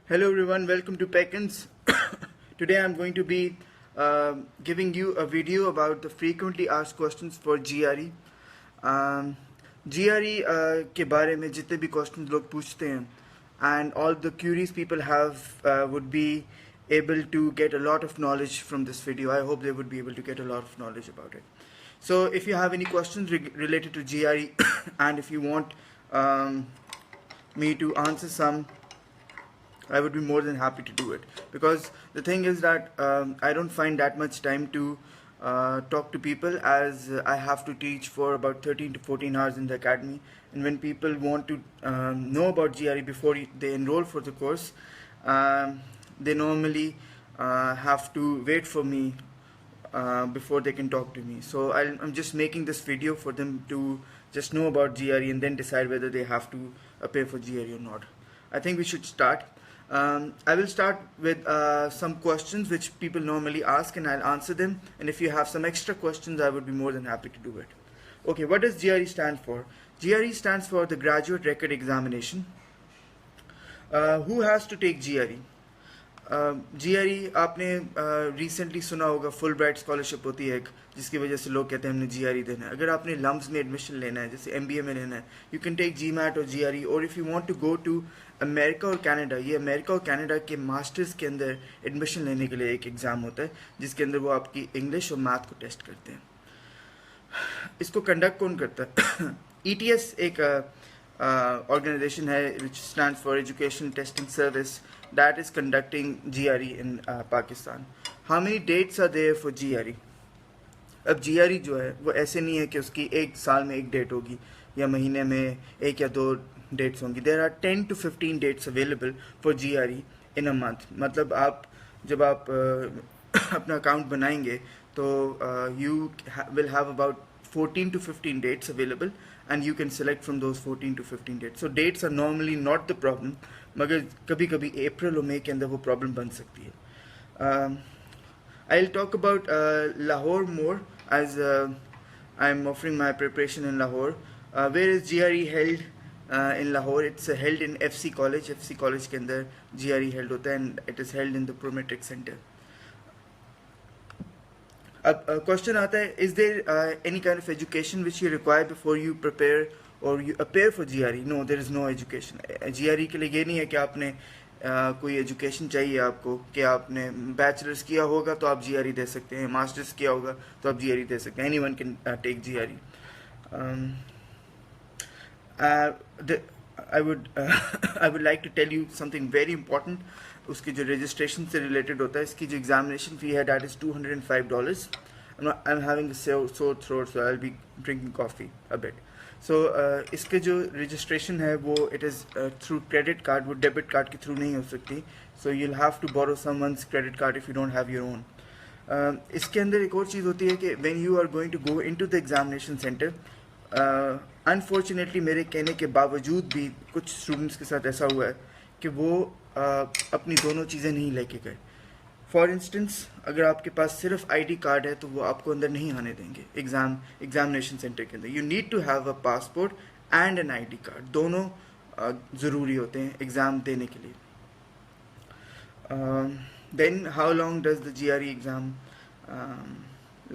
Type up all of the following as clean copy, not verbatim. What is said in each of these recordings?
Hello everyone, welcome to Peckins. Today I'm going to be giving you a video about the frequently asked questions for GRE. GRE के बारे में जितने भी questions लोग पूछते हैं and all the queries people have would be able to get a lot of knowledge from this video. I hope they would be able to get a lot of knowledge about it. So if you have any questions related to GRE and if you want me to answer some, I would be more than happy to do it, because the thing is that I don't find that much time to talk to people, as I have to teach for about 13 to 14 hours in the academy, and when people want to know about GRE before they enroll for the course, they normally have to wait for me before they can talk to me. So I'm just making this video for them to just know about GRE and then decide whether they have to appear for GRE or not. I think we should start. I will start with some questions which people normally ask, and I'll answer them, and if you have some extra questions I would be more than happy to do it. Okay, what does GRE stand for? GRE stands for the Graduate Record Examination. Who has to take GRE? GRE आपने recently सुना होगा, full bright scholarship होती है एक, जिसकी वजह से लोग कहते हैं हमने GRE देना है. अगर आपने लम्स में एडमिशन लेना है, जैसे MBA में लेना है, यू कैन टेक GMAT और GRE. और if you want to go to America और कनाडा, ये अमेरिका और कनाडा के मास्टर्स के अंदर एडमिशन लेने के लिए एक एग्ज़ाम होता है, जिसके अंदर वो आपकी इंग्लिश और मैथ को टेस्ट करते हैं. इसको कंडक्ट कौन करता है? ETS एक organization है which stands for Education Testing Service, that is conducting GRE in Pakistan. How many dates are there for GRE? अब GRE जो है वो ऐसे नहीं है कि उसकी एक साल में एक डेट होगी या महीने में एक या दो डेट्स होंगी. There are 10 to 15 dates available for GRE in a month. मतलब आप जब आप अपना अकाउंट बनाएंगे तो you will have about 14 to 15 dates available, and you can select from those 14 to 15 dates. So dates are normally not the problem, मगर कभी कभी अप्रैल और मई के अंदर वो प्रॉब्लम बन सकती है. I'll talk about Lahore more, as I'm offering my preparation in Lahore. Where is GRE held in Lahore? It's held in FC College. FC College के अंदर GRE held होता है, and it is held in the Prometric Center. अब question आता है, is there any kind of education which you require before you prepare और you appear for GRE? No, there is no education. GRE के लिए ये नहीं है कि आपने कोई एजुकेशन चाहिए आपको, कि आपने बैचलर्स किया होगा तो आप GRE दे सकते हैं, मास्टर्स किया होगा तो आप GRE दे सकते हैं. Anyone can take GRE. I would like to tell you something very important. उसकी जो registration से related होता है, इसकी जो examination fee है, that is $205. I'm having a sore throat, so I'll be drinking coffee a bit. So इसके जो registration है वो it is through credit card, वो debit card के through नहीं हो सकती. So you'll have to borrow someone's credit card if you don't have your own. इसके अंदर एक और चीज़ होती है कि when you are going to go into the examination center, unfortunately मेरे कहने के बावजूद भी कुछ स्टूडेंट्स के साथ ऐसा हुआ है कि वो अपनी दोनों चीज़ें नहीं लेके गए. फॉर इंस्टेंस, अगर आपके पास सिर्फ ID कार्ड है तो वो आपको अंदर नहीं आने देंगे एग्जामिनेशन सेंटर के अंदर. You need to have a passport and an ID card, दोनों ज़रूरी होते हैं एग्ज़ाम देने के लिए. Then how long does the GRE exam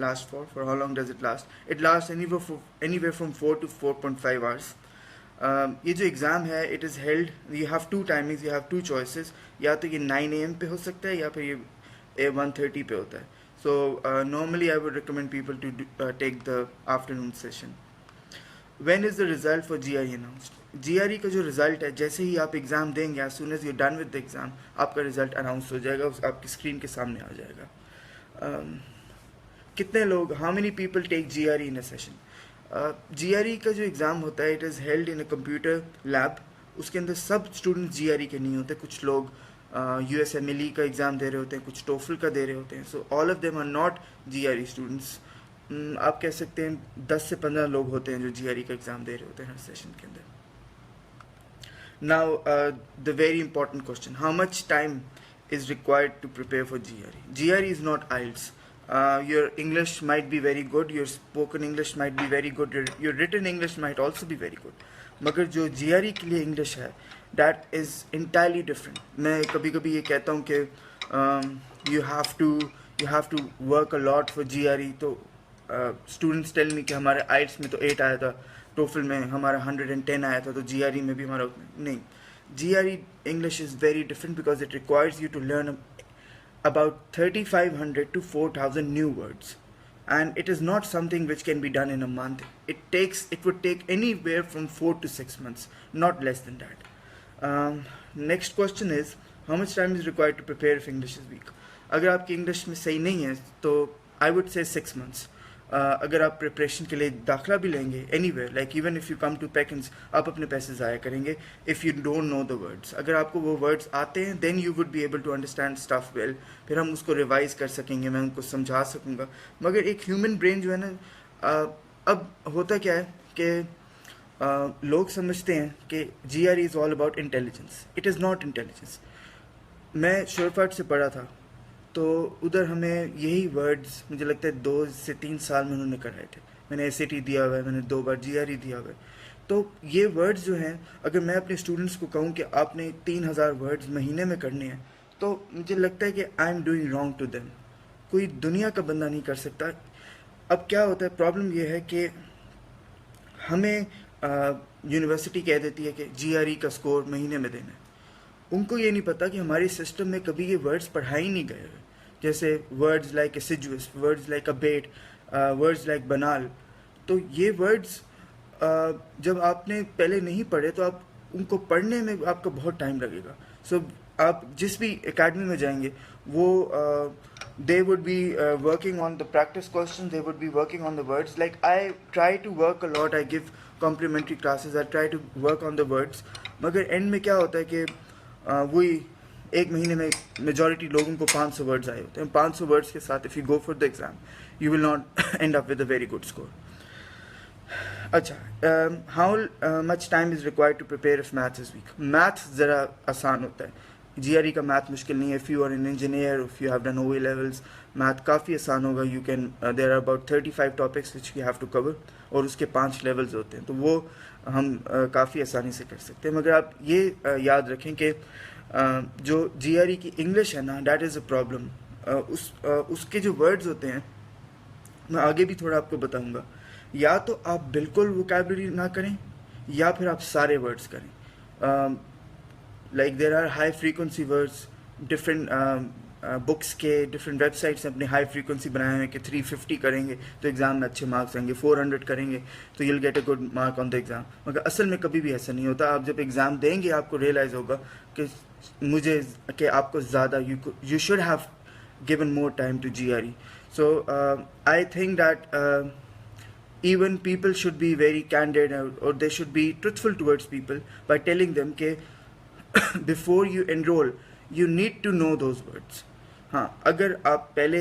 last for how long does it last? It lasts anywhere from 4 to 4.5 hours. ये जो exam है, it is held, you have two timings, you have two choices. या तो ये 9 AM पे हो सकता है या फिर ये 1:30 पे होता है. So normally I would recommend people to take the afternoon session. When is the result for GRE announced? GRE का जो रिजल्ट है, जैसे ही आप एग्ज़ाम देंगे, as soon as you're done with the exam, आपका रिजल्ट अनाउंस हो जाएगा, आपकी स्क्रीन के सामने आ जाएगा. कितने लोग, how many people take GRE in a session? GRE का जो एग्ज़ाम होता है, it is held in a computer lab. उसके अंदर सब स्टूडेंट्स GRE के नहीं होते. कुछ लोग USMLE का एग्ज़ाम दे रहे होते हैं, कुछ TOEFL का दे रहे होते हैं. So all of them are not GRE students. आप कह सकते हैं 10 से 15 लोग होते हैं जो GRE का एग्ज़ाम दे रहे होते हैं हर सेशन के अंदर. Now the very important question, how much time is required to prepare for GRE? GRE is not IELTS. Your English might be very good, your spoken English might be very good, your written English might also be very good. मगर जो GRE के लिए English है, that is entirely different. मैं कभी कभी ये कहता हूँ कि you have to work a lot for GRE. तो students tell me कि हमारे IELTS में तो 8 आया था, TOEFL में हमारा 110 आया था, तो GRE में भी हमारा नहीं. GRE English is very different because it requires you to learn about 3,500 to 4,000 new words, and it is not something which can be done in a month. It would take anywhere from 4 to 6 months, not less than that. Next question is, how much time is required to prepare if English is weak? अगर आपकी English में सही नहीं है तो I would say 6 months. अगर आप preparation के लिए दाखिला भी लेंगे anywhere, like even if you come to Peckins, आप अपने पैसे ज़ाया करेंगे if you don't know the words. अगर आपको वो words आते हैं then you would be able to understand stuff well. फिर हम उसको रिवाइज कर सकेंगे, मैं उनको समझा सकूँगा. मगर एक ह्यूमन ब्रेन जो है ना, अब होता क्या है कि लोग समझते हैं कि GRE is all about intelligence. It is not intelligence. मैं शोरफाट से पढ़ा था, तो उधर हमें यही वर्ड्स मुझे लगता है 2 से 3 साल में उन्होंने कराए थे. मैंने SAT दिया हुआ है, मैंने 2 बार GRE दिया हुआ है. तो ये वर्ड्स जो हैं, अगर मैं अपने स्टूडेंट्स को कहूँ कि आपने 3,000 वर्ड्स महीने में करने हैं, तो मुझे लगता है कि I am doing wrong to them. कोई दुनिया का बंदा नहीं कर सकता. अब क्या होता है, प्रॉब्लम ये है कि हमें यूनिवर्सिटी कह देती है कि GRE का स्कोर महीने में देना है. उनको ये नहीं पता कि हमारे सिस्टम में कभी ये वर्ड्स पढ़ाए ही नहीं गए हुए. जैसे वर्ड्स लाइक एसिजुअस, words like abate, words like banal. तो ये वर्ड्स जब आपने पहले नहीं पढ़े तो आप उनको पढ़ने में आपका बहुत टाइम लगेगा. सो आप जिस भी एकेडमी में जाएंगे वो they would be working on the practice questions, they would be working on the words. Like I try to work a lot, I give complimentary classes, I try to work on the words. मगर and में क्या होता है कि वही एक महीने में मेजॉरिटी लोगों को 500 वर्ड्स आए होते हैं. 500 वर्ड्स के साथ if you go for the exam you will not end up with a very good score. अच्छा, how much time is required to prepare if maths is weak? Maths ज़रा आसान होता है. GRE का मैथ मुश्किल नहीं है. If you are an engineer, if you have done OA levels, math काफ़ी आसान होगा. You can there are about 35 topics which you have to cover, और उसके 5 लेवल्स होते हैं, तो वो हम काफ़ी आसानी से कर सकते हैं. मगर आप ये याद रखें कि जो GRE की इंग्लिश है ना, डैट इज़ अ प्रॉब्लम. उसके जो वर्ड्स होते हैं, मैं आगे भी थोड़ा आपको बताऊँगा. या तो आप बिल्कुल वोकैबुलरी ना करें, या फिर आप सारे वर्ड्स करें. Like there are high frequency words. Different books के डिफरेंट वेबसाइट्स ने अपने हाई फ्रीक्वेंसी बनाए हैं कि 350 करेंगे तो एग्ज़ाम में अच्छे मार्क्स आएंगे, 400 करेंगे तो you'll get a good mark on the exam. मगर असल में कभी भी ऐसा नहीं होता. आप जब एग्ज़ाम देंगे आपको रियलाइज़ होगा कि आपको ज़्यादा you should have given more time to GRE. So I think that even people should be very candid, or they should be truthful towards people by telling them कि before you enroll you need to know those words. हाँ, अगर आप पहले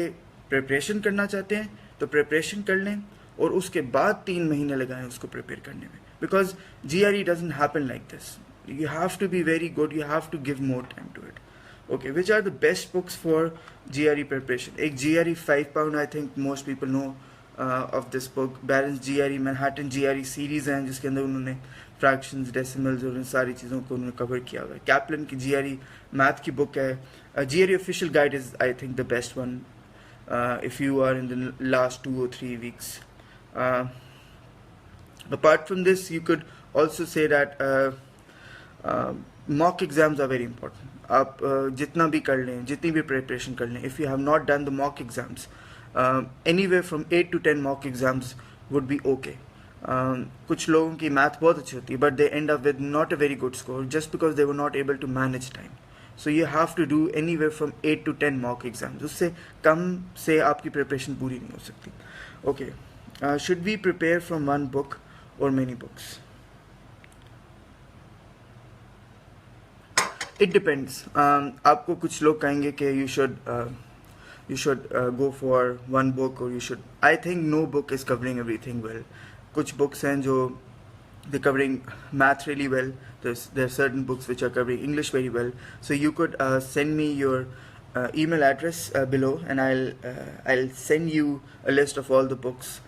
preparation करना चाहते हैं तो preparation कर लें, और उसके बाद 3 महीने लगाएं उसको प्रिपेयर करने में. Because GRE doesn't happen like this. You have to be very good, you have to give more time to it. Okay, which are the best books for GRE preparation? एक GRE 5 pound, I think most people know of this book. Barron's GRE, Manhattan GRE series हैं जिसके अंदर उन्होंने fractions, decimals और इन सारी चीज़ों को उन्होंने कवर किया हुआ है. कैप्लन की GRE मैथ की बुक है. GRE official guide is I think the best one if you are in the last 2 or 3 weeks. Apart from this, you could also say that mock exams are very important. आप जितना भी कर लें, जितनी भी preparation कर लें, if you have not done the mock exams, anywhere from 8 to 10 mock exams would be okay. कुछ लोगों की मैथ बहुत अच्छी होती है, but they end up with not a very good score just because they were not able to manage time. So you have to do anywhere from 8 to 10 mock exams. उससे कम से आपकी प्रिपरेशन पूरी नहीं हो सकती. Okay, should we prepare from one book or many books? It depends. आपको कुछ लोग कहेंगे कि you should go for one book, or you should. I think no book is covering everything well. कुछ books हैं जो they're covering math really well. There are certain books which are covering English very well. So you could send me your email address below, and I'll send you a list of all the books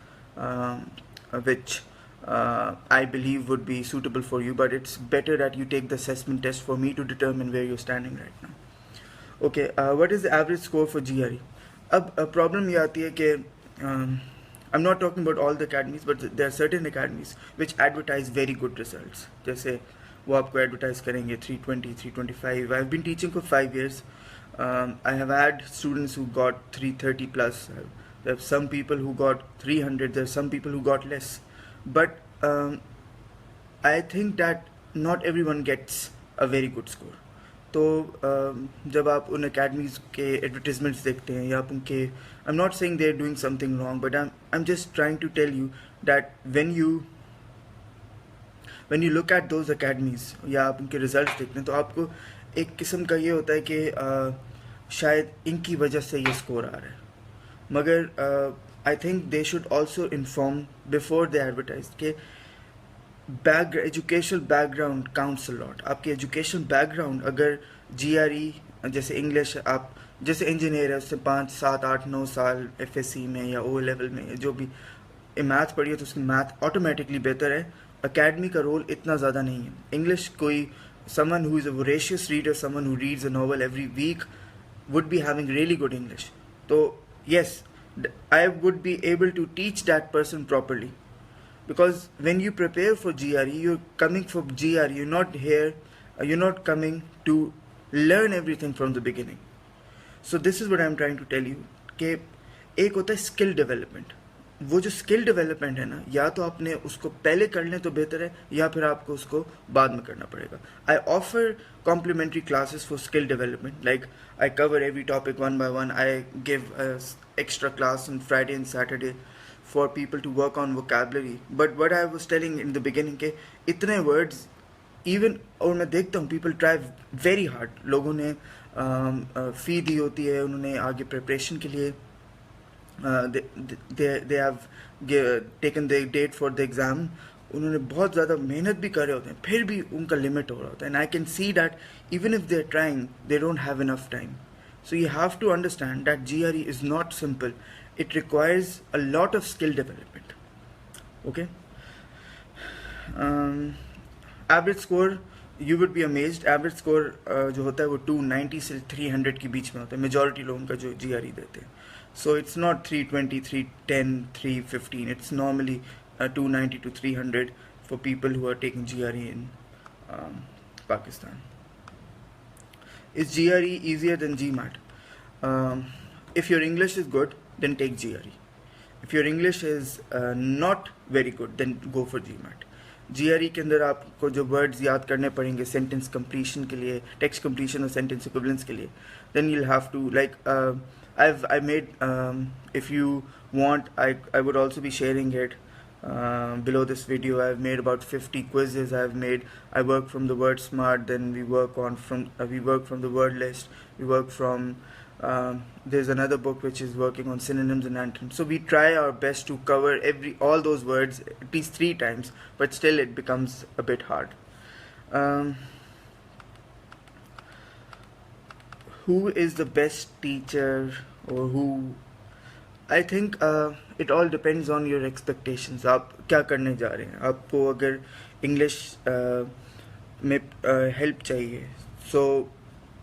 which I believe would be suitable for you, but it's better that you take the assessment test for me to determine where you're standing right now. Okay, what is the average score for GRE? अब problem ये आती है कि I'm not talking about all the academies, but there are certain academies which advertise very good results. जैसे वो आपको advertise करेंगे 320, 325. I've been teaching for 5 years. I have had students who got 330 plus. There are some people who got 300. There are some people who got less. But I think that not everyone gets a very good score. तो जब आप उन academies के advertisements देखते हैं या आप उनके I'm not saying they're doing something wrong, but I'm just trying to tell you that when you look at those academies या आप उनके results देखते हैं तो आपको एक किस्म का ये होता है कि शायद इनकी वजह से ये स्कोर आ रहा है, मगर I think they should also inform before they advertise कि educational background counts a lot. आपकी एजुकेशनल बैकग्राउंड अगर GRE जैसे इंग्लिश आप जैसे इंजीनियर है उससे 5, 7, 8, 9 साल FSC में या O लेवल में जो भी मैथ पढ़ी है तो उसकी मैथ ऑटोमेटिकली बेहतर है. अकेडमी का रोल इतना ज़्यादा नहीं है. इंग्लिश कोई someone who is a voracious reader, someone who reads a novel every week would be having really good English. So yes, I would be able to teach that person properly. Because when you prepare for GRE, you're coming for GRE, you're not here, you're not coming to learn everything from the beginning. So this is what I'm trying to tell you कि एक होता है skill development. वो जो skill development है ना, या तो आपने उसको पहले कर लें तो बेहतर है या फिर आपको उसको बाद में करना पड़ेगा. I offer complimentary classes for skill development. Like I cover every topic one by one. I give extra class on Friday and Saturday for people to work on vocabulary. But what I was telling in the beginning के इतने words even और मैं देखता हूँ people try very hard. लोगों ने फी दी होती है, उन्होंने आगे प्रिपरेशन के लिए they have taken the date for the exam. उन्होंने बहुत ज़्यादा मेहनत भी कर रहे होते हैं, फिर भी उनका लिमिट हो रहा होता है. And I can see that even if they're trying, they don't have enough time. So you have to understand that GRE is not simple. It requires a lot of skill development. Okay. Average score, you would be amazed. Average score जो होता है वो 290 से 300 के बीच में होता है. Majority लोगों का जो GRE देते हैं. So it's not 320, 310, 315. It's normally 290 to 300 for people who are taking GRE in Pakistan. Is GRE easier than GMAT? If your English is good, then take GRE. If your English is not very good, then go for GMAT. GRE के अंदर आपको जो words याद करने पड़ेंगे sentence completion के लिए, text completion और sentence equivalence के लिए, then you'll have to like I made if you want I would also be sharing it below this video. I've made about 50 quizzes. I work from the word smart, then we work from the word list, we work from there's another book which is working on synonyms and antonyms. So we try our best to cover all those words at least 3 times, but still it becomes a bit hard. Who is the best teacher or who? I think it all depends on your expectations. आप क्या करने जा रहे हैं. आपको अगर English में help चाहिए, so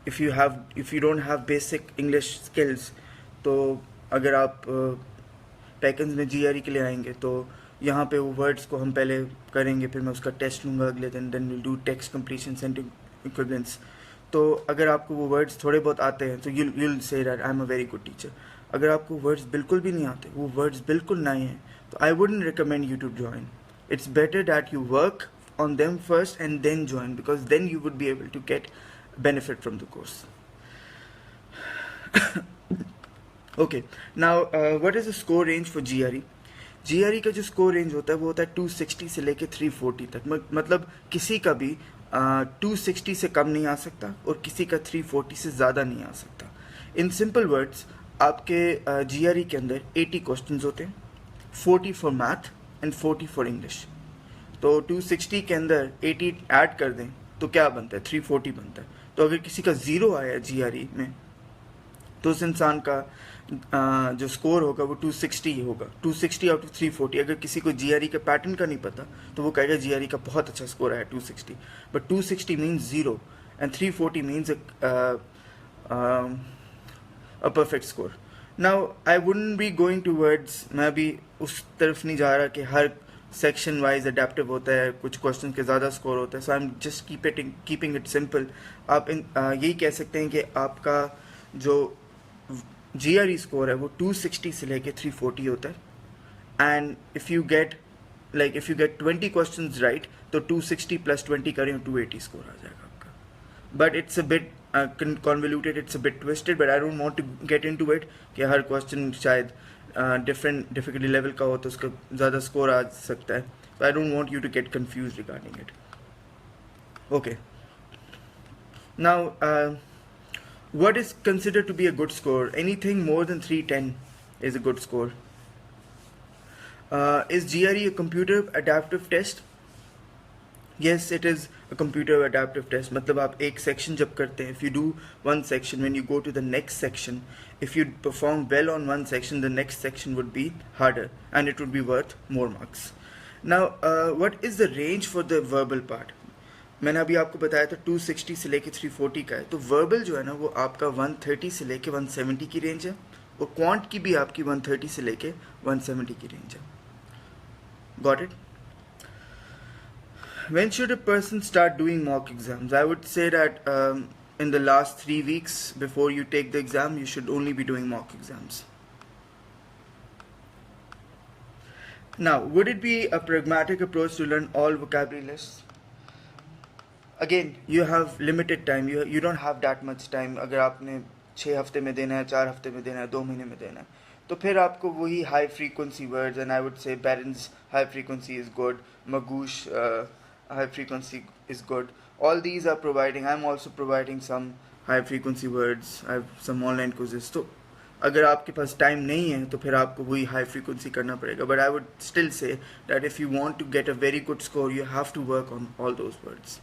if you don't have basic English skills, तो अगर आप Peckens में GRE के लिए आएंगे तो यहाँ पे वो words को हम पहले करेंगे, फिर मैं उसका टेस्ट लूँगा अगले दिन, then we'll do text completion, sentence equivalence. तो अगर आपको वो वर्ड्स थोड़े बहुत आते हैं तो you'll say that I'm a very good teacher. अगर आपको वर्ड्स बिल्कुल भी नहीं आते, वो वर्ड्स बिल्कुल नए हैं, तो I wouldn't recommend you to join. It's better that you work on them first and then join, because then you would be able to get benefit from the course. Okay, now what is the score range for GRE? GRE का जो score range होता है वो होता है 260 से लेके 340 तक. मतलब किसी का भी 260 से कम नहीं आ सकता और किसी का 340 से ज़्यादा नहीं आ सकता. इन सिंपल वर्ड्स आपके GRE के अंदर 80 क्वेश्चंस होते हैं, 40 for math and 40 for English. तो 260 के अंदर 80 ऐड कर दें तो क्या बनता है, 340 बनता है. तो अगर किसी का 0 आया GRE में तो उस इंसान का जो स्कोर होगा वो 260 ही होगा, 260 आउट ऑफ 340। अगर किसी को जीआरई का पैटर्न का नहीं पता तो वो कहेगा जीआरई का बहुत अच्छा स्कोर आया 260, but 260 means 0 and 340 means a perfect score. Now I wouldn't be going towards, मैं अभी उस तरफ नहीं जा रहा कि हर सेक्शन वाइज अडेप्टिव होता है, कुछ क्वेश्चन के ज़्यादा स्कोर होता है, so I am just keeping it simple. आप यही कह सकते हैं कि आपका जो GRE स्कोर है वो 260 से लेके 340 होता है, and if you get 20 questions right तो 260 प्लस 20 करें 280 स्कोर आ जाएगा आपका। But it's a bit convoluted, it's a bit twisted, but I don't want to get into it कि हर क्वेश्चन शायद different difficulty level का हो तो उसका ज़्यादा स्कोर आ सकता है, so I don't want you to get confused regarding it. Okay, now what is considered to be a good score? Anything more than 310 is a good score. Is GRE a computer adaptive test? Yes, it is a computer adaptive test. मतलब आप एक section जब करते हैं, if you do one section, when you go to the next section, if you perform well on one section, the next section would be harder and it would be worth more marks. Now, what is the range for the verbal part? मैंने अभी आपको बताया था 260 से लेके 340 का है, तो verbal जो है ना वो आपका 130 से लेके 170 की रेंज है, और quant की भी आपकी 130 से लेके 170 की रेंज है. Got it? When should a person start doing mock exams? I would say that in the last 3 weeks before you take the exam, you should only be doing mock exams. Now, would it be a pragmatic approach to learn all vocabulary lists? Again, you have limited time. You don't have that much time. अगर आपने 6 हफ्ते में देना है, 4 हफ्ते में देना है, 2 महीने में देना है, तो फिर आपको वही high frequency words, and I would say Barron's high frequency is good, Magoosh high frequency is good. All these are providing. I'm also providing some high frequency words. I have some online quizzes. तो अगर आपके पास time नहीं है तो फिर आपको वही high frequency करना पड़ेगा. But I would still say that if you want to get a very good score you have to work on all those words.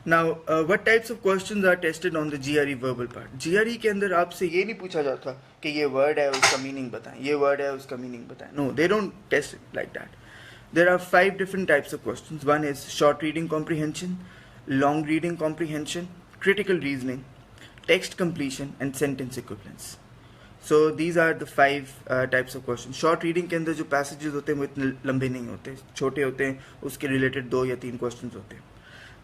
Now what types of questions are tested on the GRE verbal part. GRE के अंदर आपसे ये नहीं पूछा जाता कि ये word है उसका मीनिंग बताएं, ये वर्ड है उसका मीनिंग बताएं. No, they don't test it like that. There are 5 different types of questions. One is short reading comprehension, long reading comprehension, critical reasoning, text completion, and sentence equivalence. So these are the 5 types of questions. Short reading के अंदर जो passages होते हैं वो इतने लंबे नहीं होते, छोटे होते हैं, उसके related 2 या 3 questions होते हैं.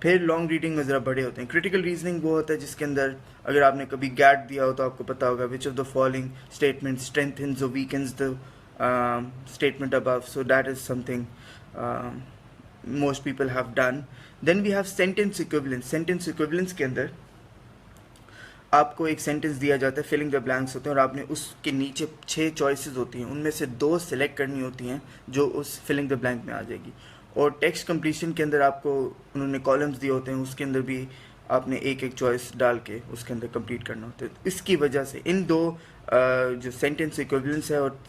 फिर long reading में ज़रा बड़े होते हैं. Critical reasoning वो होता है जिसके अंदर अगर आपने कभी GAT दिया हो तो आपको पता होगा which of the following statements strengthens or weakens the statement above. So that is something most people have done. Then we have sentence equivalence. Sentence equivalence के अंदर आपको एक सेंटेंस दिया जाता है, फिलिंग द ब्लैंक्स होते हैं, और आपने उसके नीचे 6 चॉइसेस होती हैं, उनमें से 2 सेलेक्ट करनी होती हैं जो उस फिलिंग द ब्लैंक में आ जाएगी. और टेक्स्ट कंप्लीशन के अंदर आपको उन्होंने कॉलम्स दिए होते हैं, उसके अंदर भी आपने एक एक चॉइस डाल के उसके अंदर कंप्लीट करना होता है. इसकी वजह से इन दो जो सेंटेंस इक्विवेलेंस है और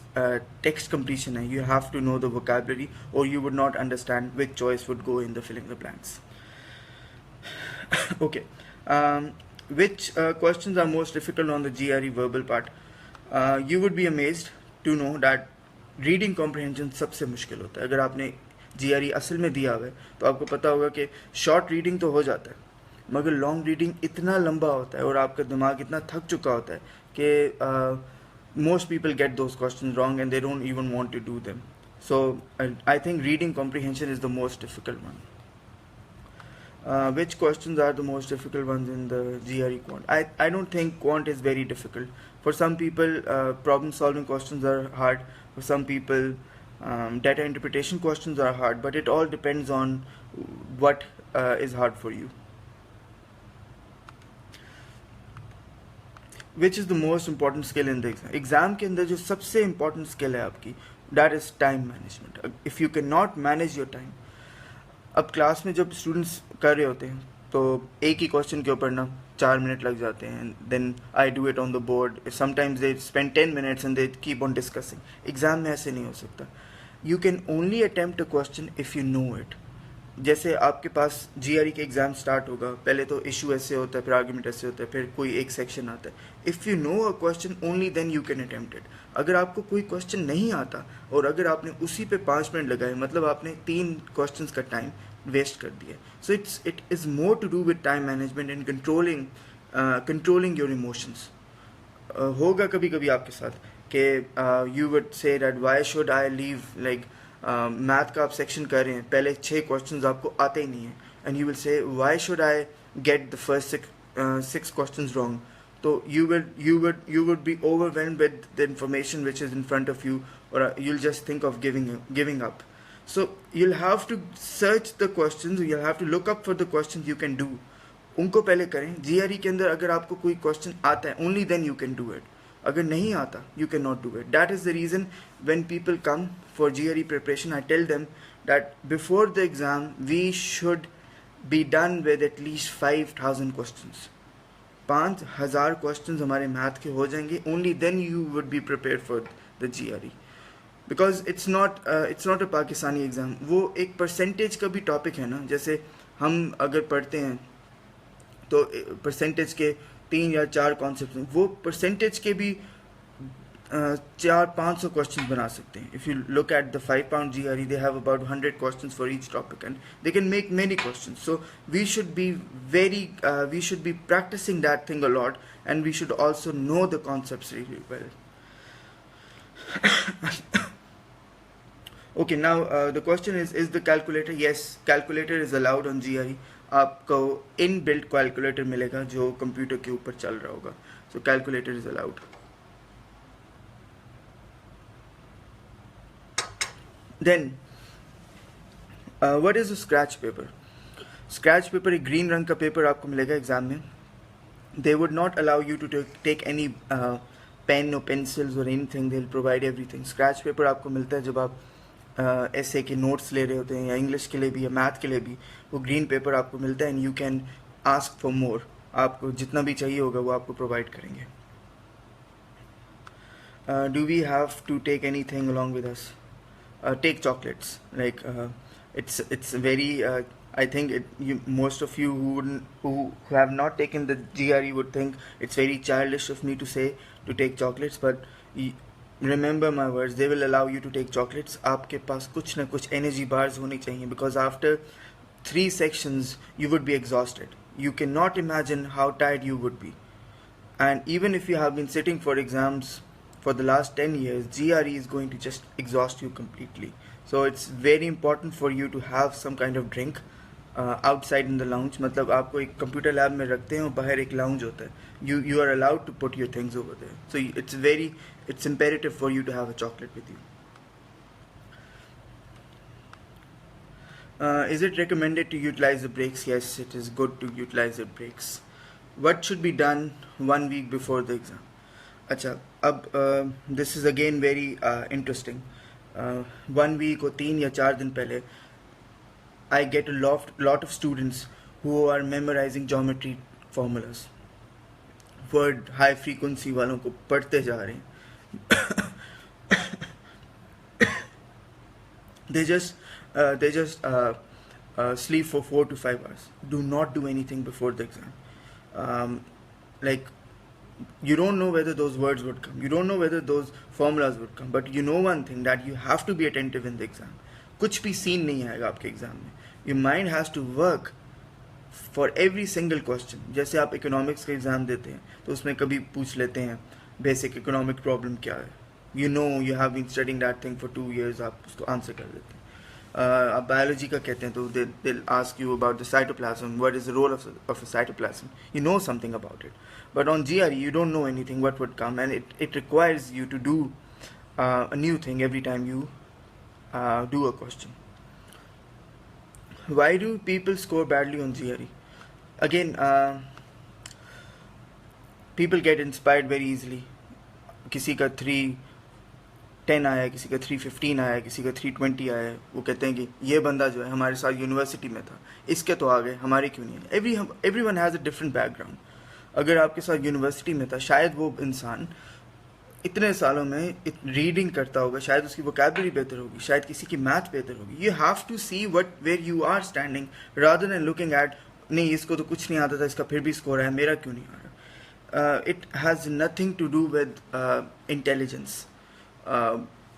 टेक्स्ट कंप्लीशन है, you have to know the vocabulary और you would not understand which choice would go in the filling the blanks. Okay, which questions are most difficult on the GRE verbal part? You would be amazed to know that reading comprehension सबसे मुश्किल होता है. अगर आपने GRE असल में दिया हुआ है तो आपको पता होगा कि शॉर्ट रीडिंग तो हो जाता है, मगर लॉन्ग रीडिंग इतना लंबा होता है और आपका दिमाग इतना थक चुका होता है कि most people get those questions wrong and they don't even want to do them. So I think reading comprehension is the most difficult one. Which questions are the most difficult ones in the GRE quant? I don't think quant is very difficult. For some people, problem solving questions are hard. For some people, data interpretation questions are hard. But it all depends on what is hard for you. Which is the most important skill in the exam? Exam के अंदर जो सबसे important skill है आपकी, that is time management. If you cannot manage your time, अब class में जब students कर रहे होते हैं तो एक ही क्वेश्चन के ऊपर ना 4 मिनट लग जाते हैं. Then I do it on the board. Sometimes they spend 10 minutes and they keep on discussing. Exam में ऐसे नहीं हो सकता. You can only attempt a question if you know it. जैसे आपके पास GRE के एग्ज़ाम स्टार्ट होगा, पहले तो इशू ऐसे होता है, फिर आर्ग्यूमेंट ऐसे होता है, फिर कोई एक सेक्शन आता है. If you know a question only then you can attempt it. अगर आपको कोई क्वेश्चन नहीं आता और अगर आपने उसी पे 5 मिनट लगाए, मतलब आपने 3 क्वेश्चंस का टाइम वेस्ट कर दिया. So it is more to do with time management and controlling your emotions. होगा कभी कभी आपके साथ कि you would say that why should I leave, like math का आप सेक्शन कर रहे हैं, पहले 6 क्वेश्चंस आपको आते ही नहीं है, and you will say why should I get the first 6 questions wrong. तो you would be overwhelmed with the information which is in front of you, or you'll just think of giving up. So you'll have to search the questions, you'll have to look up for the questions you can do. उनको पहले करें. GRE के अंदर अगर आपको कोई question आता है, only then you can do it. अगर नहीं आता, you cannot do it. That is the reason when people come for GRE preparation, I tell them that before the exam we should be done with at least 5,000 questions. 5,000 questions हमारे math के हो जाएंगे. Only then you would be prepare for the GRE, because it's not a Pakistani exam. वो एक percentage का भी topic है ना. जैसे हम अगर पढ़ते हैं तो परसेंटेज के 3 या 4 कॉन्सेप्ट हैं, वो परसेंटेज के भी 400-500 क्वेश्चन बना सकते हैं. If you look at the 5 pound GRE, they have about 100 questions for each topic and they can make many questions. So we should be practicing that thing a lot, and we should also know the concepts really well. Okay, now the question is the calculator? Yes, calculator is allowed on GRE. आपको inbuilt calculator मिलेगा जो computer के ऊपर चल रहा होगा. So calculator is allowed. Then what is a scratch paper? Scratch paper एक green रंग का पेपर आपको मिलेगा एग्जाम में. They would not allow you to take any pen or pencils or anything. They'll provide everything. Scratch paper आपको मिलता है जब आप ऐसे के नोट्स ले रहे होते हैं, या इंग्लिश के लिए भी या मैथ के लिए भी. वो ग्रीन पेपर आपको मिलता है and you can ask for more. आपको जितना भी चाहिए होगा वो आपको प्रोवाइड करेंगे. Do we have to take anything along with us? Take chocolates. Like it's very I think most of you who have not taken the GRE would think it's very childish of me to say to take chocolates, but remember my words, they will allow you to take chocolates. आपके पास कुछ ना कुछ energy bars होनी चाहिए, because after 3 sections you would be exhausted. You cannot imagine how tired you would be. And even if you have been sitting for exams for the last 10 years, GRE is going to just exhaust you completely. So it's very important for you to have some kind of drink outside in the lounge. मतलब आपको एक computer lab में रखते हैं और बाहर एक lounge होता है. You are allowed to put your things over there. So it's imperative for you to have a chocolate with you. Is it recommended to utilize the breaks? Yes, it is good to utilize the breaks. What should be done 1 week before the exam? अच्छा, अब this is again very interesting. 1 week or 3 या 4 दिन पहले I get a lot of students who are memorizing geometry formulas. Word high frequency वालों को पढ़ते जा रहे हैं. They just sleep for 4 to 5 hours. Do not do anything before the exam. Like, you don't know whether those words would come. You don't know whether those formulas would come. But you know one thing, that you have to be attentive in the exam. कुछ भी scene नहीं आएगा आपके exam में. Your mind has to work for every single question. जैसे आप economics का exam देते हैं तो उसमें कभी पूछ लेते हैं बेसिक इकोनॉमिक प्रॉब्लम क्या है. You know you have been studying that thing for 2 years. आप उसको आंसर कर देते हैं. आप बायोलॉजी का कहते हैं तो they'll ask you about the cytoplasm. What is the role of a cytoplasm? You know something about it. But on GRE you don't know anything what would come, and it requires you to do a new thing every time you do a question. Why do people score badly on GRE? Again, people get inspired very easily. किसी का 310 आया, किसी का 315 आया, किसी का 320 आया. वो कहते हैं कि ये बंदा जो है हमारे साथ यूनिवर्सिटी में था, इसके तो आ गए, हमारे क्यों नहीं है. everyone has a different background. अगर आपके साथ यूनिवर्सिटी में था, शायद वो इंसान इतने सालों में रीडिंग करता होगा, शायद उसकी वोकैबुलरी बेहतर होगी, शायद किसी की मैथ बेहतर होगी. You have to see what where you are standing rather than looking at नहीं इसको तो कुछ नहीं आता था, इसका फिर भी स्कोर है, मेरा क्यों नहीं आ रहा. It has nothing to do with intelligence.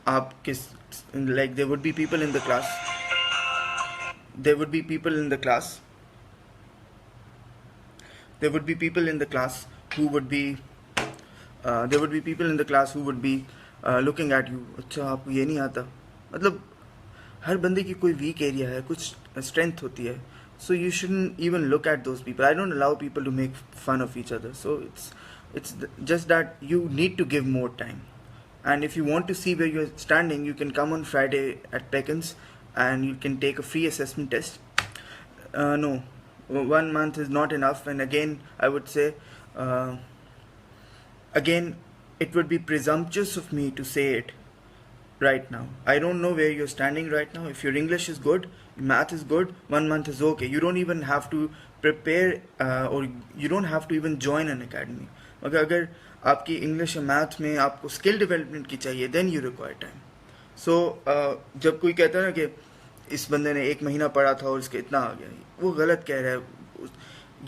आप किस like there would be people in the class, there would be people in the class there would be people in the class who would be there would be people in the class who would be looking at you. अच्छा आपको ये नहीं आता, मतलब हर बंदे की कोई week area है, कुछ स्ट्रेंथ होती है. So you shouldn't even look at those people. I don't allow people to make fun of each other. So it's just that you need to give more time. And if you want to see where you're standing, you can come on Friday at Peckins and you can take a free assessment test. No, 1 month is not enough. And again, I would say, again, it would be presumptuous of me to say it right now. I don't know where you're standing right now. If your English is good, math is good, 1 month is okay. You don't even have to prepare or you don't have to even join an academy. Okay, अगर आपकी English या math में आपको skill development की चाहिए, then you require time. सो जब कोई कहता है ना कि इस बंदे ने 1 महीना पढ़ा था और इसके इतना आ गया, वो गलत कह रहा है.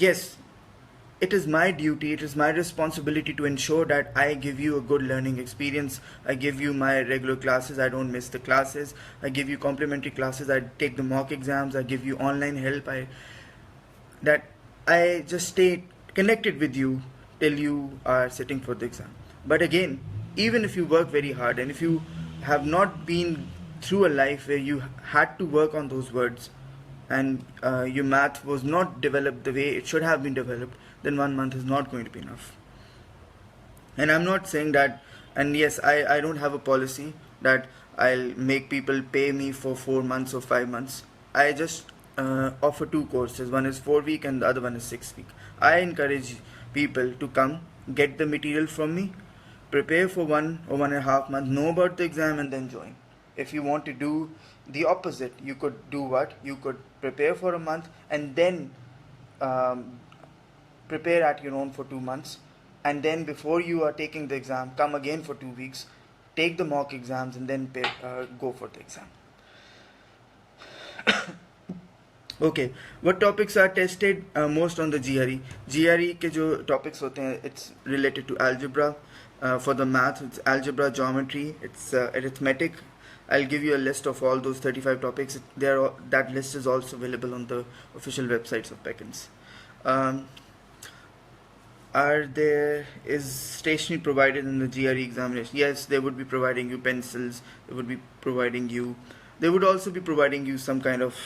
Yes, it is my duty, it is my responsibility to ensure that I give you a good learning experience. I give you my regular classes, I don't miss the classes, I give you complimentary classes, I take the mock exams, I give you online help, I just stay connected with you till you are sitting for the exam. But again, even if you work very hard and if you have not been through a life where you had to work on those words and your math was not developed the way it should have been developed, then 1 month is not going to be enough. And I'm not saying that, and yes, I don't have a policy that I'll make people pay me for 4 months or 5 months. I just offer 2 courses. One is 4 week and the other one is 6 week. I encourage people to come, get the material from me, prepare for 1 or 1.5 months, know about the exam and then join. If you want to do the opposite, you could do what? You could prepare for a month and then prepare at your own for 2 months, and then before you are taking the exam, come again for 2 weeks, take the mock exams and then go for the exam. Okay, what topics are tested most on the GRE? GRE के जो topics होते हैं, it's related to algebra. For the math, it's algebra, geometry, it's arithmetic. I'll give you a list of all those 35 topics. That list is also available on the official websites of Peckins. Is stationery provided in the GRE examination? Yes, they would be providing you pencils, they would also be providing you some kind of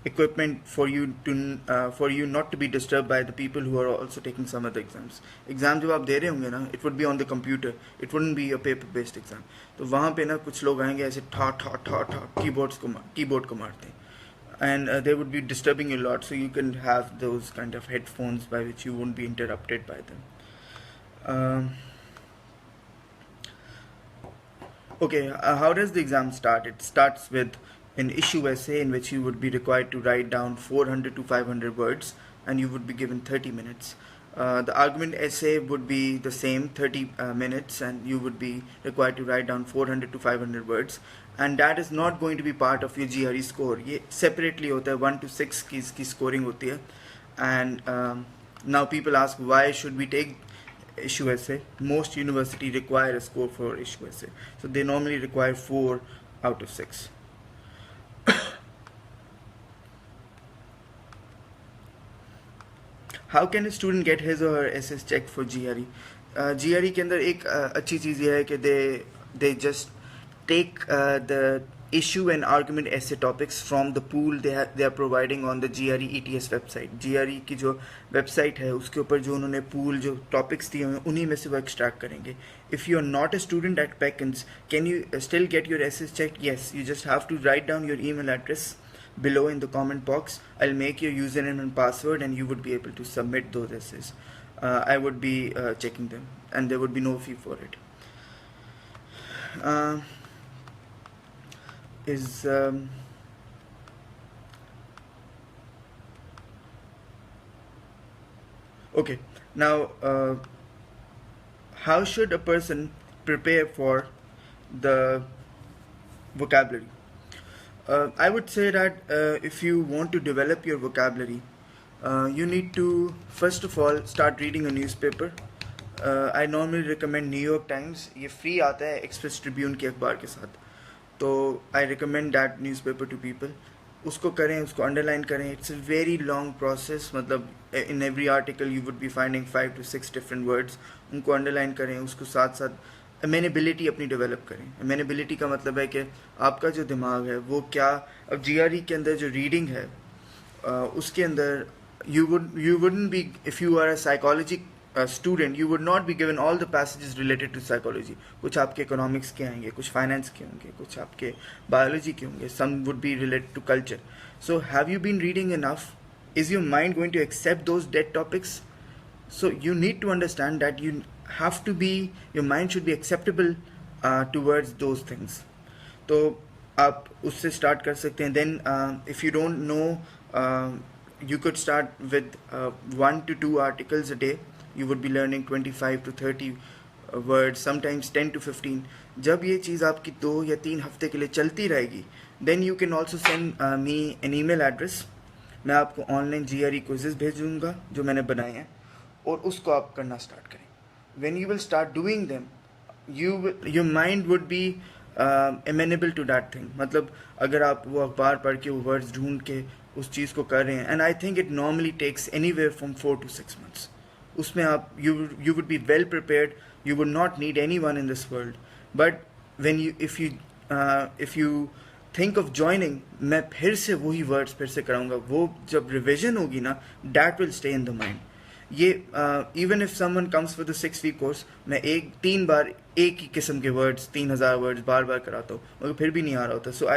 equipment for you not to be disturbed by the people who are also taking some other exams. Exam जब आप दे रहे होंगे ना, it would be on the computer, it wouldn't be a paper based exam. तो वहाँ पे ना कुछ लोग आएंगे ऐसे ठा कीबोर्ड को मारते हैं, and they would be disturbing you a lot, so you can have those kind of headphones by which you won't be interrupted by them. Okay, how does the exam start? It starts with an issue essay in which you would be required to write down 400 to 500 words and you would be given 30 minutes. The argument essay would be the same, 30 minutes, and you would be required to write down 400 to 500 words, and that is not going to be part of your GRE score. ये separately होता है, 1 to 6 की scoring होती है. And now people ask, why should we take issue essay? Most university require a score for issue essay, so they normally require 4 out of 6. How can a student get his or her essays checked for GRE? GRE के अंदर एक अच्छी चीज़ ये है कि they just take the issue and argument essay topics from the pool they are providing on the GRE ETS website. GRE की जो website है उसके ऊपर जो उन्होंने pool जो topics दिए हैं उन्हीं में से वो extract करेंगे. If you are not a student at Peckins, can you still get your essays checked? Yes, you just have to write down your email address below in the comment box. I'll make your username and password and you would be able to submit those essays. I would be checking them and there would be no fee for it. Okay, now how should a person prepare for the vocabulary? I would say that if you want to develop your vocabulary, you need to first of all start reading a newspaper. I normally recommend New York Times. ये free आता है Express Tribune के अखबार के साथ. तो I recommend that newspaper to people. उसको करें, उसको underline करें. It's a very long process. मतलब in every article you would be finding 5 to 6 different words. उनको underline करें, उसको साथ साथ अमेनेबिलिटी अपनी डेवलप करें. अमेनेबिलिटी का मतलब है कि आपका जो दिमाग है वो क्या, अब GRE के अंदर जो रीडिंग है उसके अंदर you wouldn't be, if you are a psychology student, you would not be given all the passages related to psychology. कुछ आपके economics के आएंगे, कुछ finance के होंगे, कुछ आपके biology के होंगे, some would be related to culture. So have you been reading enough? Is your mind going to accept those dead topics? So you need to understand that you have to be, your mind should be acceptable towards those things. तो आप उससे start कर सकते हैं. Then if you don't know, you could start with 1 to 2 articles a day. You would be learning 25 to 30 words, sometimes 10 to 15. जब ये चीज़ आपकी 2 या 3 हफ्ते के लिए चलती रहेगी, then you can also send me an email address. मैं आपको ऑनलाइन GRE quizzes भेजूँगा जो मैंने बनाए हैं, और उसको आप करना स्टार्ट करें. When you will start doing them, your mind would be amenable to that thing. मतलब अगर आप वो अखबार पढ़ के वो वर्ड्स ढूंढ के उस चीज़ को कर रहे हैं, and I think it normally takes anywhere from 4 to 6 months. उसमें आप you would be well prepared. You would not need anyone in this world. But when if you think of joining, मैं फिर से वही वर्ड्स फिर से कराऊंगा. वो जब रिविजन होगी ना, that will stay in the mind. ये even if someone comes for the 6-week course, मैं 3 बार एक ही किस्म के वर्ड्स 3000 वर्ड्स बार बार कराता हूँ, मगर फिर भी नहीं आ रहा होता. So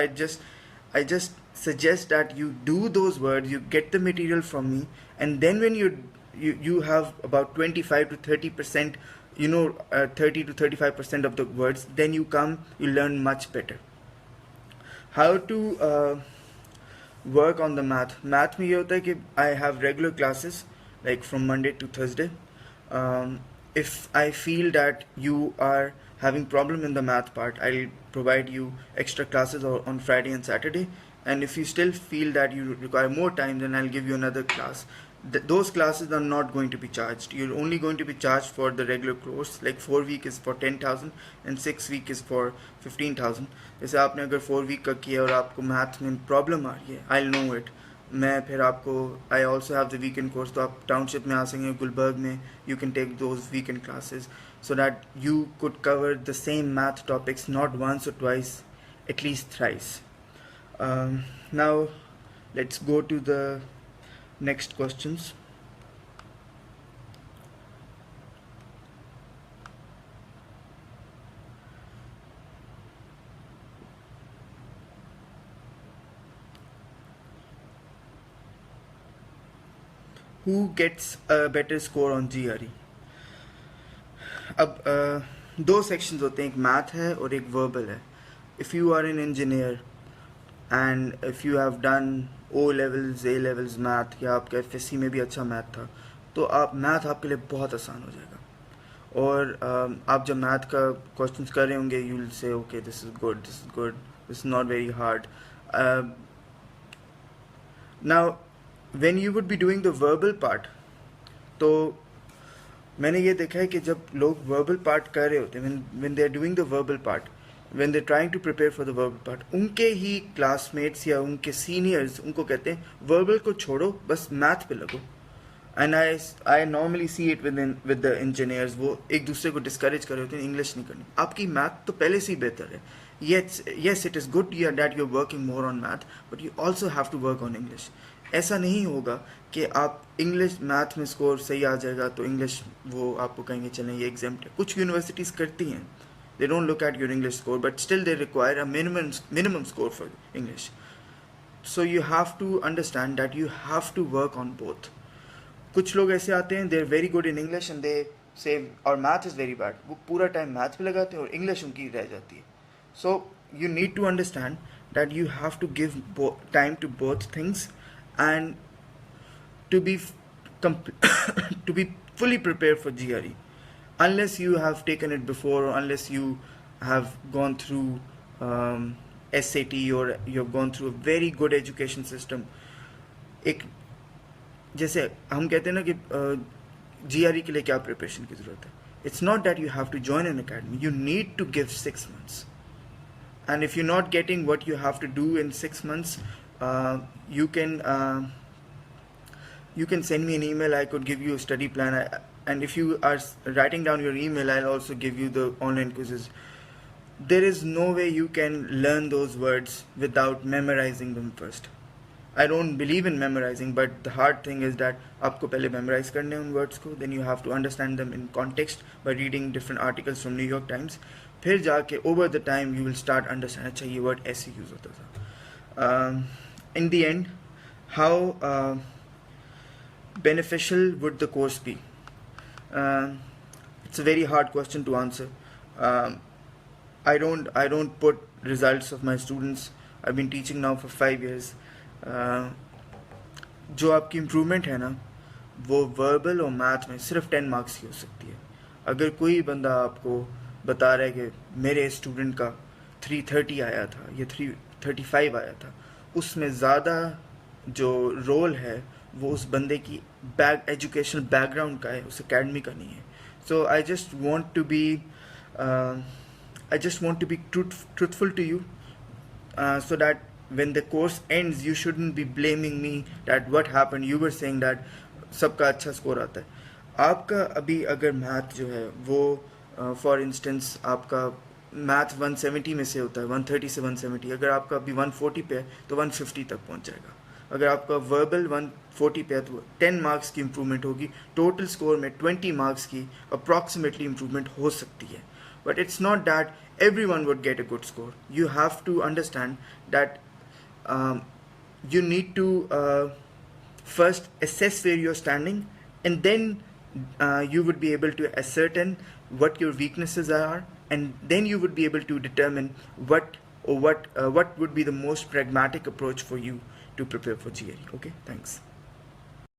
I just suggest that you do those words, you get the material from me, and then when you have about 25 to 30%, 30 to 35% of the words, then you learn much better. How to work on the math में ये होता है कि I have regular classes like from Monday to Thursday. If I feel that you are having problem in the math part, I'll provide you extra classes on Friday and Saturday. And if you still feel that you require more time, then I'll give you another class. Those classes are not going to be charged. You're only going to be charged for the regular course. Like 4 week is for 10,000 and 6 week is for 15,000. जैसे आपने अगर 4 week का किया और आपको math में problem आ रही है, I'll know it. मैं फिर आपको, I also have the weekend course, तो आप टाउनशिप में आ सकेंगे, गुलबर्ग में, you can take those weekend classes so that you could cover the same math topics not once or twice, at least thrice. Now let's go to the next questions. Who gets a better score on GRE? अब दो sections होते हैं, एक math है और एक verbal है. If you are an engineer and if you have done O levels, A levels math, या आपका FSC में भी अच्छा मैथ था, तो आप मैथ आपके लिए बहुत आसान हो जाएगा. और आप जब मैथ का क्वेश्चंस कर रहे होंगे, you will say okay this is good, this is not very hard. Now when you would be doing the verbal part, तो मैंने ये देखा है कि जब लोग वर्बल पार्ट कर रहे होते हैं, when they are doing the verbal part, when they're trying to prepare for the verbal part, उनके ही classmates या उनके seniors उनको कहते हैं verbal को छोड़ो, बस math पे लगो. And I normally see it with the engineers. वो एक दूसरे को discourage कर रहे होते हैं, English नहीं करनी. आपकी math तो पहले से ही बेहतर है. Yes, it is good that you're working more on math, but you also have to work on English. ऐसा नहीं होगा कि आप English math में score सही आ जाएगा तो English वो आपको कहेंगे चलें ये exempt है. कुछ universities करती हैं. They don't look at your English score, but still they require a minimum score for English. So you have to understand that you have to work on both. कुछ लोग ऐसे आते हैं, they're very good in English and they say our math is very bad. वो पूरा time math पे लगाते हैं और English उनकी रह जाती है. So you need to understand that you have to give time to both things and to be fully prepared for GRE. unless you have taken it before, or unless you have gone through SAT, or you have gone through a very good education system. एक जैसे हम कहते हैं ना कि GRE के लिए क्या प्रिपरेशन की ज़रूरत है. It's not that you have to join an academy. You need to give 6 months. And if you're not getting what you have to do in 6 months, you can send me an email. I could give you a study plan. And if you are writing down your email, I'll also give you the online quizzes. There is no way you can learn those words without memorizing them first. I don't believe in memorizing, but the hard thing is that आपको पहले memorize करने हैं उन words को, then you have to understand them in context by reading different articles from New York Times. फिर जाके over the time you will start understand, अच्छा ये word ऐसे use होता था. In the end, how beneficial would the course be? It's a very hard question to answer. I don't put results of my students. I've been teaching now for 5 years. जो आपकी improvement है ना, वो verbal और math में सिर्फ 10 marks की हो सकती है. अगर कोई बंदा आपको बता रहा है कि मेरे स्टूडेंट का 330 आया था या 335 आया था, उसमें ज़्यादा जो रोल है वो उस बंदे की एजुकेशनल बैकग्राउंड का है, उस एकेडमी का नहीं है. So I just want to be truthful to you, so that when the course ends you shouldn't be blaming me that what happened. You were saying that सबका अच्छा स्कोर आता है. आपका अभी अगर मैथ जो है वो फॉर इंस्टेंस आपका मैथ 170 में से होता है, 130 से 170, अगर आपका अभी 140 पे है तो 150 तक पहुंच जाएगा. अगर आपका वर्बल 140 पे है तो 10 मार्क्स की इम्प्रूवमेंट होगी. टोटल स्कोर में 20 मार्क्स की अप्रॉक्सीमेटली इम्प्रूवमेंट हो सकती है. But it's not that everyone would get a good score. You have to understand that you need to first assess where you're standing, and then you would be able to ascertain what your weaknesses are, and then you would be able to determine what would be the most pragmatic approach for you to prepare for GRE. Okay, thanks.